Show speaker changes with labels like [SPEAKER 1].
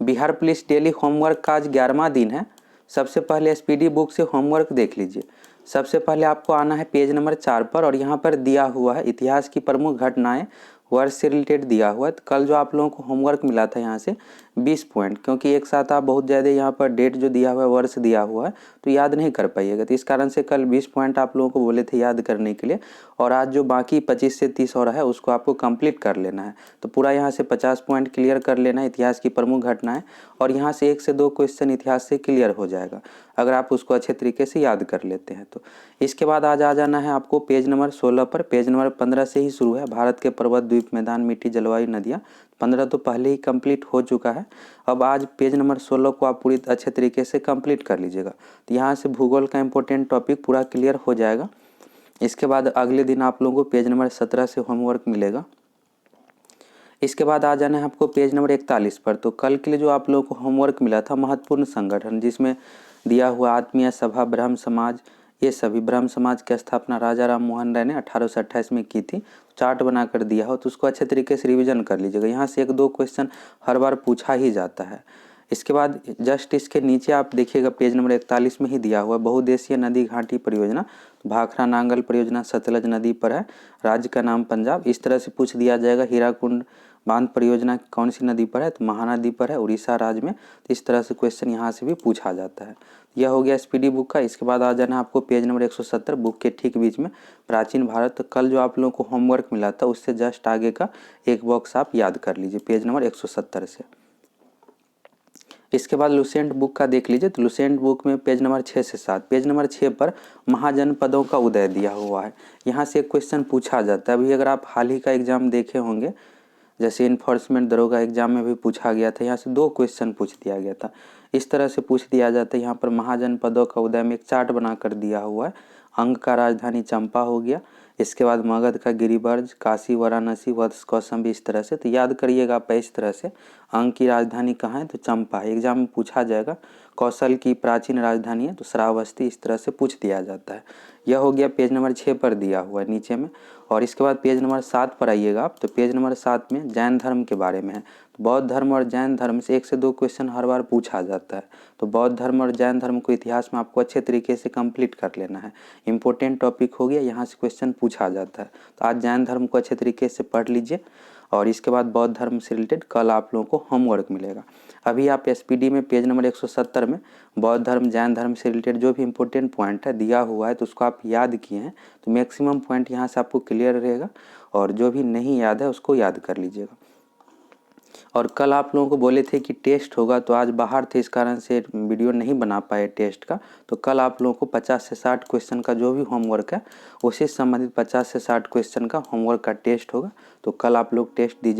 [SPEAKER 1] Bihar police daily homework का आज 11वां दिन है। सबसे पहले एसपीडी बुक से होमवर्क देख लीजिए। सबसे पहले आपको आना है पेज नंबर 4 पर और यहाँ पर दिया हुआ है इतिहास की प्रमुख घटनाएं, वर्ष से रिलेटेड दिया हुआ है। तो कल जो आप लोगों को होमवर्क मिला था यहाँ से 20 पॉइंट, क्योंकि एक साथ आप बहुत ज़्यादा यहाँ पर डेट जो दिया हुआ है, वर्ष दिया हुआ है, तो याद नहीं कर पाइएगा। तो इस कारण से कल 20 पॉइंट आप लोगों को बोले थे याद करने के लिए, और आज जो बाकी 25 से 30 और है उसको आपको कंप्लीट कर लेना है। तो पूरा यहाँ से 50 पॉइंट क्लियर कर लेना है इतिहास की प्रमुख घटनाएं, और यहाँ से 1 से 2 क्वेश्चन इतिहास से क्लियर हो जाएगा अगर आप उसको अच्छे तरीके से याद कर लेते हैं तो। इसके बाद आज आ जाना है आपको पेज नंबर 16 पर। पेज नंबर 15 से ही शुरू है, भारत के पर्वत, द्वीप, मैदान, मिट्टी, जलवायु, नदियाँ। 15 तो पहले ही कंप्लीट हो चुका है। अब आज पेज नंबर 16 को आप पूरी अच्छे तरीके से कंप्लीट कर लीजिएगा। तो यहाँ से भूगोल का इंपॉर्टेंट टॉपिक पूरा क्लियर हो जाएगा। इसके बाद अगले दिन आप लोगों को पेज नंबर 17 से होमवर्क मिलेगा। इसके बाद आ जाना है आपको पेज नंबर 41 पर। तो कल के लिए जो आप लोगों को होमवर्क मिला था महत्वपूर्ण संगठन, जिसमें दिया हुआ आत्मीय सभा, ब्रह्म समाज, ये सभी। ब्रह्म समाज की स्थापना राजा राम मोहन राय ने 1828 में की थी। चार्ट बनाकर दिया हो तो उसको अच्छे तरीके से रिवीजन कर लीजिएगा। यहाँ से 1-2 क्वेश्चन हर बार पूछा ही जाता है। इसके बाद जस्ट इसके नीचे आप देखिएगा पेज नंबर 41 में ही दिया हुआ बहुउद्देशीय नदी घाटी परियोजना। भाखड़ा नांगल परियोजना सतलज नदी पर है, राज्य का नाम पंजाब। इस तरह से पूछ दिया जाएगा। हीराकुंड बांध परियोजना कौन सी नदी पर है, तो महानदी पर है, उड़ीसा राज्य में। तो इस तरह से क्वेश्चन यहाँ से भी पूछा जाता है। यह हो गया एसपीडी बुक का। इसके बाद आ जाना आपको पेज नंबर 170 बुक के ठीक बीच में प्राचीन भारत। तो कल जो आप लोगों को होमवर्क मिला था उससे जस्ट आगे का एक बॉक्स आप याद कर लीजिए पेज नंबर 170 से। इसके बाद लुसेंट बुक का देख लीजिए। तो लुसेंट बुक में पेज नंबर 6 से 7, पेज नंबर 6 पर महाजनपदों का उदय दिया हुआ है। यहाँ से एक क्वेश्चन पूछा जाता है। अभी अगर आप हाल ही का एग्जाम देखे होंगे, जैसे इन्फोर्समेंट दरोगा एग्जाम में भी पूछा गया था, यहाँ से 2 क्वेश्चन पूछ दिया गया था। इस तरह से पूछ दिया जाता है। यहाँ पर महाजनपदों का उदय में एक चार्ट बनाकर दिया हुआ है। अंग का राजधानी चंपा हो गया। इसके बाद मगध का गिरिवर्ज, काशी, वाराणसी, वत्स, कौशाम्बी, इस तरह से। तो याद करिएगा आप इस तरह से। अंग की राजधानी कहाँ है, तो चंपा है, एग्जाम में पूछा जाएगा। कौशल की प्राचीन राजधानी है तो श्रावस्ती, इस तरह से पूछ दिया जाता है। यह हो गया पेज नंबर 6 पर दिया हुआ है नीचे में। और इसके बाद पेज नंबर 7 पर आइएगा आप। तो पेज नंबर 7 में जैन धर्म के बारे में है। तो बौद्ध धर्म और जैन धर्म से 1 से 2 क्वेश्चन हर बार पूछा जाता है। तो बौद्ध धर्म और जैन धर्म को इतिहास में आपको अच्छे तरीके से कंप्लीट कर लेना है। इंपॉर्टेंट टॉपिक हो गया, यहाँ से क्वेश्चन पूछा जाता है। तो आज जैन धर्म को अच्छे तरीके से पढ़ लीजिए। और इसके बाद बौद्ध धर्म से रिलेटेड कल आप लोगों को होमवर्क मिलेगा। अभी आप एसपीडी में पेज नंबर 170 में बौद्ध धर्म, जैन धर्म से रिलेटेड जो भी इंपॉर्टेंट पॉइंट है दिया हुआ है तो उसको आप याद किए हैं, तो मैक्सिमम पॉइंट यहाँ से आपको क्लियर रहेगा। और जो भी नहीं याद है उसको याद कर लीजिएगा। और कल आप लोगों को बोले थे कि टेस्ट होगा, तो आज बाहर थे इस कारण से वीडियो नहीं बना पाए टेस्ट का। तो कल आप लोगों को 50 से 60 क्वेश्चन का जो भी होमवर्क है उसी से संबंधित 50 से 60 क्वेश्चन का होमवर्क का टेस्ट होगा। तो कल आप लोग टेस्ट दीजिए।